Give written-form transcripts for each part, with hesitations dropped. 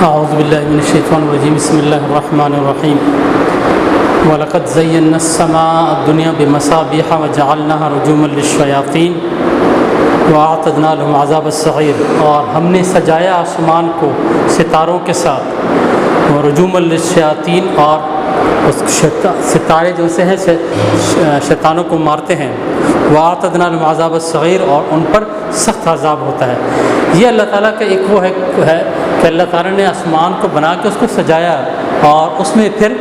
अऊज़ुबिल्लाहि मिनश्शैतानिर्रजीम बिस्मिल्लाहिर्रहमानिर्रहीम वलक़द ज़य्यना अस्समाअ अद्दुनिया बिमसाबिह वजअलनाहा रुजूमन लिश्शयातीन वअअतदना लहुम अज़ाब अस्सईर। और हमने सजाया आसमान को सितारों के साथ, रुजूमन लिश्शयातीन, और उस सितारे जो से हैं शैतानों को मारते हैं। वअअतदना लहुम अज़ाब अस्सईर, और उन पर सख्त अज़ाब होता है। ये अल्लाह ताला का एक वो है कि अल्लाह ताला ने आसमान को बना के उसको सजाया और उसमें फिर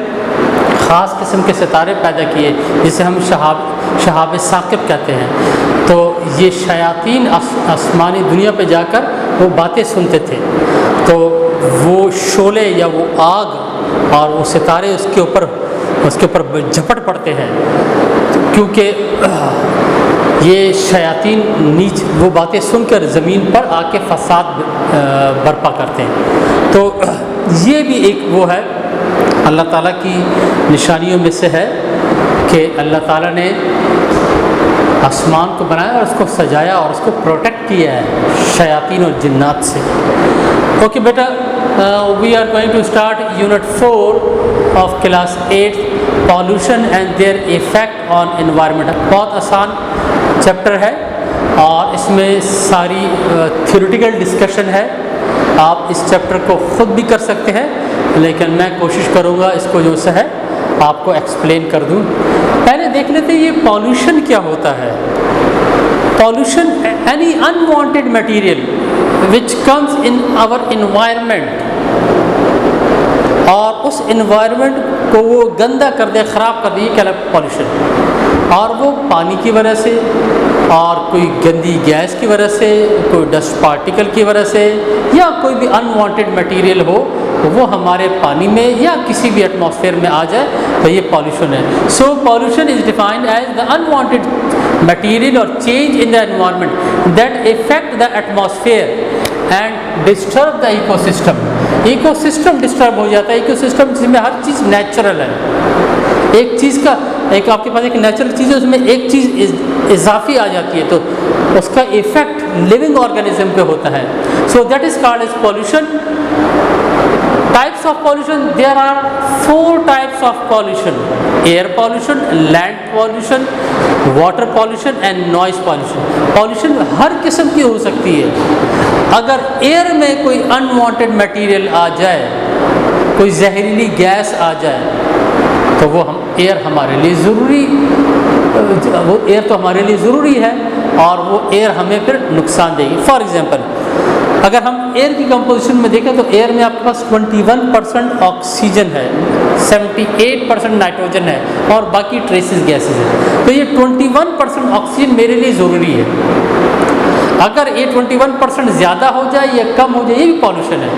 ख़ास किस्म के सितारे पैदा किए जिसे हम शहाब साक़िब कहते हैं। तो ये शयातीन आसमानी दुनिया पे जाकर वो बातें सुनते थे, तो वो शोले या वो आग और वो सितारे उसके ऊपर झपट पड़ते हैं, क्योंकि ये शयातीन नीच वो बातें सुनकर ज़मीन पर आके फसाद बर्पा करते हैं। तो ये भी एक वो है अल्लाह ताला की निशानियों में से है कि अल्लाह ताला ने आसमान को बनाया और उसको सजाया और उसको प्रोटेक्ट किया है शयातीन और जिन्नात से। ओके बेटा, we are going to start unit 4 of class 8, pollution and their effect on environment. बहुत आसान चैप्टर है और इसमें सारी थ्योरेटिकल डिस्कशन है। आप इस चैप्टर को ख़ुद भी कर सकते हैं, लेकिन मैं कोशिश करूँगा इसको जो सा है आपको एक्सप्लेन कर दूँ। पहले देख लेते हैं ये पॉल्यूशन क्या होता है। Pollution any unwanted material which comes in our environment, और उस इन्वायरमेंट को वो गंदा कर दे, ख़राब कर दे, ये क्या पॉल्यूशन। और वो पानी की वजह से, और कोई गंदी गैस की वजह से, कोई डस्ट पार्टिकल की वजह से, या कोई भी अनवांटेड मटेरियल हो वो हमारे पानी में या किसी भी एटमॉस्फेयर में आ जाए, तो ये पॉल्यूशन है। So pollution is defined as the unwanted material और change in the environment that affect the atmosphere and disturb the ecosystem. Ecosystem disturb हो जाता है। इकोसिस्टम जिसमें हर चीज़ नेचुरल है, एक चीज़ का एक आपके पास एक नेचुरल चीज़ है, उसमें एक चीज़ इजाफी आ जाती है, तो उसका इफेक्ट लिविंग ऑर्गेनिज्म पे होता है। So that is called as pollution. Types of pollution, there are 4 types of pollution: air pollution, land pollution, water pollution and noise pollution. Pollution हर किस्म की हो सकती है। अगर एयर में कोई अनवांटेड मटेरियल आ जाए, कोई जहरीली गैस आ जाए, तो वो एयर हमारे लिए ज़रूरी, वो एयर तो हमारे लिए ज़रूरी है और वो एयर हमें फिर नुकसान देगी। फॉर एग्ज़ाम्पल, अगर हम एयर की कंपोजिशन में देखें तो एयर में आपके पास 21% ऑक्सीजन है, 78% नाइट्रोजन है और बाकी ट्रेसेस गैसेस हैं। तो ये 21% ऑक्सीजन मेरे लिए ज़रूरी है। अगर ये 21% ज़्यादा हो जाए या कम हो जाए, ये भी पॉल्यूशन है।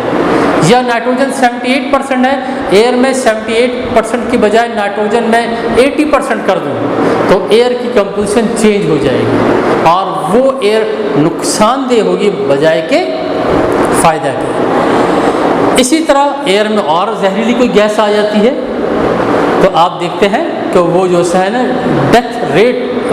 या नाइट्रोजन 78% है, एयर में 78% की बजाय नाइट्रोजन में 80% कर दूँ, तो एयर की कंपोजिशन चेंज हो जाएगी और वो एयर नुकसानदेह होगी बजाय के फ़ायदा के। इसी तरह एयर में और जहरीली कोई गैस आ जाती है, तो आप देखते हैं कि वो जो है ना डेथ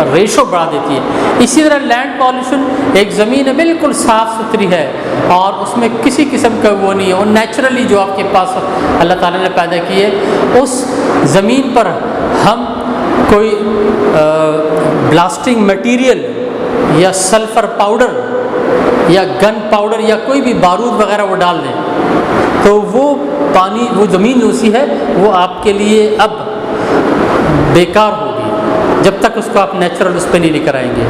रेशो बढ़ा देती है। इसी तरह लैंड पॉल्यूशन, एक ज़मीन है बिल्कुल साफ़ सुथरी है और उसमें किसी किस्म का वो नहीं है, वो नेचुरली जो आपके पास अल्लाह ताला ने पैदा की है, उस ज़मीन पर हम कोई ब्लास्टिंग मटेरियल या सल्फ़र पाउडर या गन पाउडर या कोई भी बारूद वगैरह वो डाल दें, तो वो पानी, वो ज़मीन जो सी है वो आपके लिए अब बेकार होगी जब तक उसको आप नेचुरल उस पर नहीं लेकर आएंगे।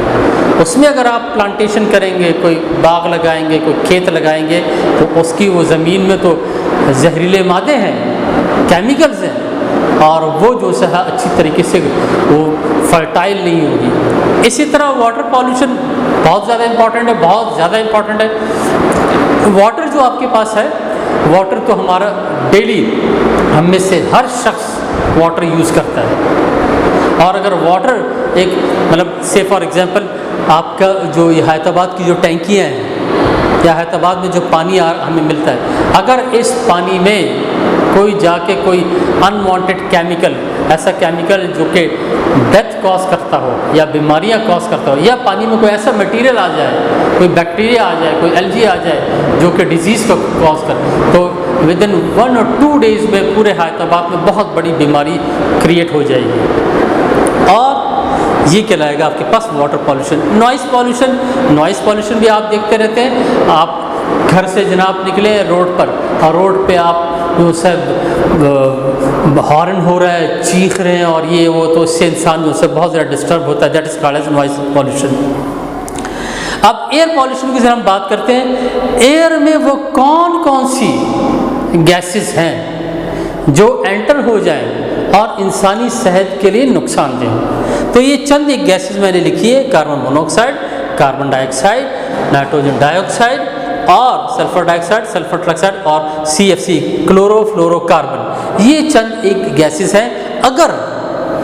उसमें अगर आप प्लांटेशन करेंगे, कोई बाग लगाएंगे, कोई खेत लगाएंगे, तो उसकी वो ज़मीन में तो जहरीले मादे हैं, केमिकल्स हैं, और वो जो है अच्छी तरीके से वो फर्टाइल नहीं होगी। इसी तरह वाटर पॉल्यूशन बहुत ज़्यादा इम्पॉर्टेंट है, बहुत ज़्यादा इम्पॉर्टेंट है। वाटर जो आपके पास है, वाटर तो हमारा डेली हम में से हर शख्स वाटर यूज़ करता है। और अगर वाटर एक मतलब से फॉर एग्ज़ाम्पल आपका जो ये हैदराबाद की जो टैंकियाँ हैं या हैदराबाद में जो पानी हमें मिलता है, अगर इस पानी में कोई जाके कोई अनवांटेड केमिकल ऐसा केमिकल जो कि डेथ कॉज करता हो या बीमारियां कॉज करता हो, या पानी में कोई ऐसा मटेरियल आ जाए, कोई बैक्टीरिया आ जाए, कोई एल्गी आ जाए जो कि डिजीज़ को कॉज कर, तो विद इन 1 और 2 डेज़ में पूरे हैदराबाद में बहुत बड़ी बीमारी क्रिएट हो जाएगी। और ये कहलाएगा आपके पास वाटर पॉल्यूशन। नॉइज़ पॉल्यूशन भी आप देखते रहते हैं। आप घर से जनाब निकले रोड पर और रोड पे आप जो सब हॉर्न हो रहा है, चीख रहे हैं और ये वो, तो इससे इंसान जो है बहुत ज़्यादा डिस्टर्ब होता है। That is called as noise pollution. अब एयर पॉल्यूशन की जरा हम बात करते हैं। एयर में वो कौन कौन सी गैसेस हैं जो एंटर हो जाएं और इंसानी सेहत के लिए नुकसानदेह हों। तो ये चंद एक गैसेस मैंने लिखी है: carbon monoxide, carbon dioxide, nitrogen dioxide और सल्फर डाइऑक्साइड, सल्फर ट्राइऑक्साइड और CFC क्लोरोफ्लोरोकार्बन। ये चंद एक गैसेस हैं। अगर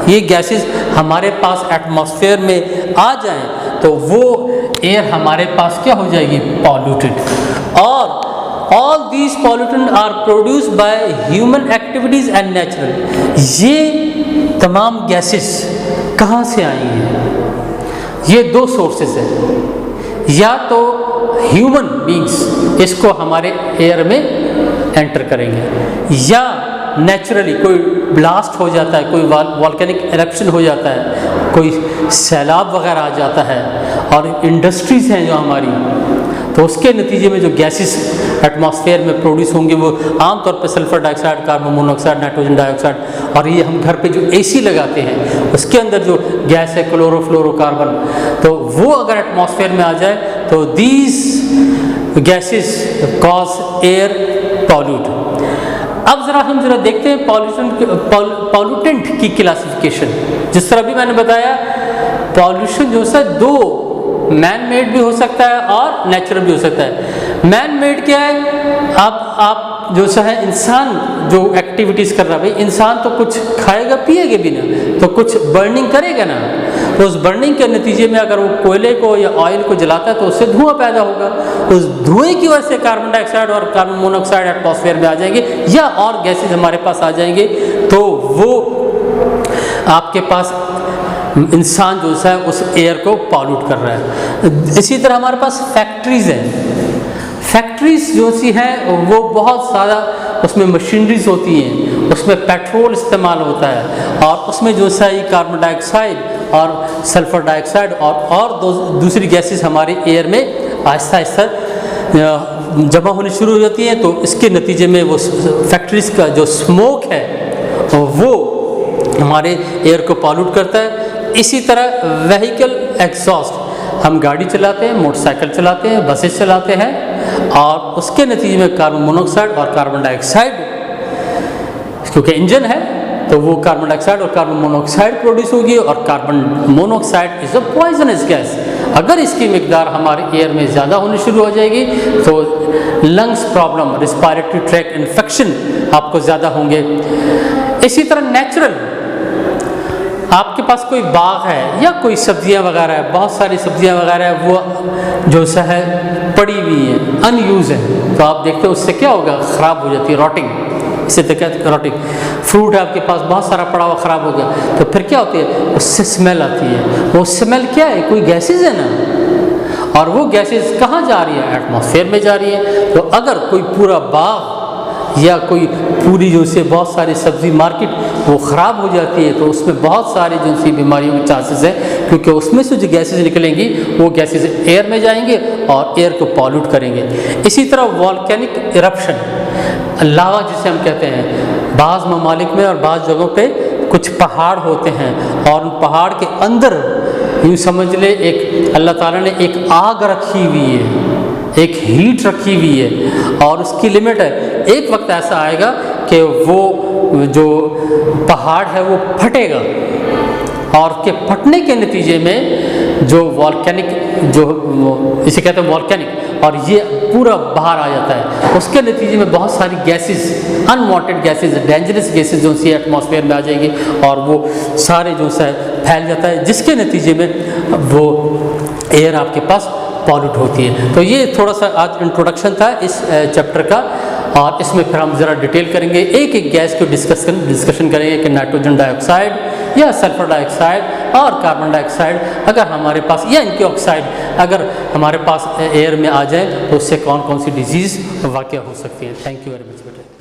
ये गैसेस हमारे पास एटमॉस्फेयर में आ जाएं तो वो एयर हमारे पास क्या हो जाएगी? पॉल्यूटेड। और all these pollutant are produce by human activities and natural. ये तमाम गैसेस कहाँ से आई हैं? ये 2 सोर्सेस हैं। या तो ह्यूमन बींग्स इसको हमारे एयर में एंटर करेंगे, या नेचुरली कोई ब्लास्ट हो जाता है, कोई वॉल्केनिक एरप्शन हो जाता है, कोई सैलाब वगैरह आ जाता है और इंडस्ट्रीज़ हैं जो हमारी, तो उसके नतीजे में जो गैसेस एटमॉस्फेयर में प्रोड्यूस होंगे वो आमतौर पर sulphur dioxide, carbon monoxide, nitrogen dioxide, और ये हम घर पे जो AC लगाते हैं उसके अंदर जो गैस है क्लोरोफ्लोरोकार्बन, तो वो अगर एटमॉस्फेयर में आ जाए तो these gases cause air pollute. अब हम जरा देखते हैं पॉल्यूटेंट की क्लासिफिकेशन। जिस तरह भी मैंने बताया, पॉल्यूशन जो है 2 मैन मेड भी हो सकता है और नेचुरल भी हो सकता है। मैन मेड क्या है? आप जो है इंसान जो एक्टिविटीज़ कर रहा है, भाई इंसान तो कुछ खाएगा पिएगा भी ना, तो कुछ बर्निंग करेगा ना, तो उस बर्निंग के नतीजे में अगर वो कोयले को या ऑयल को जलाता है तो उससे धुआं पैदा होगा। उस धुएं की वजह से कार्बन डाइऑक्साइड और कार्बन मोनोऑक्साइड एटमॉस्फेयर में आ जाएंगे या और गैसेज हमारे पास आ जाएंगे, तो वो आपके पास इंसान जो है उस एयर को पॉल्यूट कर रहा है। इसी तरह हमारे पास फैक्ट्रीज़ हैं। फैक्ट्रीज जो सी हैं वो बहुत ज़्यादा, उसमें मशीनरीज होती हैं, उसमें पेट्रोल इस्तेमाल होता है और उसमें जो है कार्बन डाइऑक्साइड और सल्फर डाइऑक्साइड और दूसरी गैसेस हमारे एयर में आहिस्ता आहिस्ता जमा होनी शुरू हो जाती हैं। तो इसके नतीजे में वो फैक्ट्रीज का जो स्मोक है वो हमारे एयर को पॉल्यूट करता है। इसी तरह व्हीकल एग्जॉस्ट, हम गाड़ी चलाते हैं, मोटरसाइकिल चलाते हैं, बसेस चलाते हैं और उसके नतीजे में कार्बन मोनोऑक्साइड और कार्बन डाइऑक्साइड, क्योंकि इंजन है तो वो कार्बन डाइऑक्साइड और कार्बन मोनोऑक्साइड प्रोड्यूस होगी और carbon monoxide is a poisonous gas. अगर इसकी मिकदार हमारे एयर में ज़्यादा होनी शुरू हो जाएगी तो lungs problem, respiratory track infection आपको ज़्यादा होंगे। इसी तरह नेचुरल, आपके पास कोई बाग है या कोई सब्जियां वगैरह है, बहुत सारी सब्जियां वगैरह है, वो जो है पड़ी हुई है, अनयूज है, तो आप देखते हो उससे क्या होगा? ख़राब हो जाती है, रॉटिंग। इसे तो कहते हैं रॉटिंग। फ्रूट है आपके पास बहुत सारा पड़ा हुआ, ख़राब हो गया, तो फिर क्या होती है? उससे स्मेल आती है। वो स्मेल क्या है? कोई गैसेज है ना, और वो गैसेज कहाँ जा रही है? एटमॉस्फेयर में जा रही है। तो अगर कोई पूरा बाग या कोई पूरी जो से बहुत सारी सब्जी मार्केट वो ख़राब हो जाती है तो उसमें बहुत सारी जो सी बीमारियों के चांसेस हैं, क्योंकि उसमें से जो गैसेज निकलेंगी वो गैसेज एयर में जाएंगे और एयर को पॉल्यूट करेंगे। इसी तरह वॉल्केनिक इरप्शन, लावा जिसे हम कहते हैं, बाज़ ममालिक में और बाज़ जगहों पे कुछ पहाड़ होते हैं और उन पहाड़ के अंदर यूँ समझ ले एक अल्लाह ताला ने एक आग रखी हुई है, एक हीट रखी हुई है और उसकी लिमिट है। एक वक्त ऐसा आएगा कि वो जो पहाड़ है वो फटेगा और के फटने के नतीजे में जो वॉल्केनिक, जो इसे कहते हैं वॉल्केनिक, और ये पूरा बाहर आ जाता है। उसके नतीजे में बहुत सारी gases, unwanted gases, dangerous gases जो सी एटमॉस्फेयर में आ जाएंगी और वो सारे जो है फैल जाता है, जिसके नतीजे में वो एयर आपके पास पॉल्यूट होती है। तो ये थोड़ा सा आज इंट्रोडक्शन था इस चैप्टर का। और इसमें फिर हम ज़रा डिटेल करेंगे, एक एक गैस को डिस्कशन करेंगे कि नाइट्रोजन डाइऑक्साइड या सल्फर डाइऑक्साइड और कार्बन डाइऑक्साइड अगर हमारे पास, या इनके ऑक्साइड अगर हमारे पास एयर में आ जाए तो उससे कौन कौन सी डिजीज़ वाक़ हो सकती है। थैंक यू वेरी मच बेटा।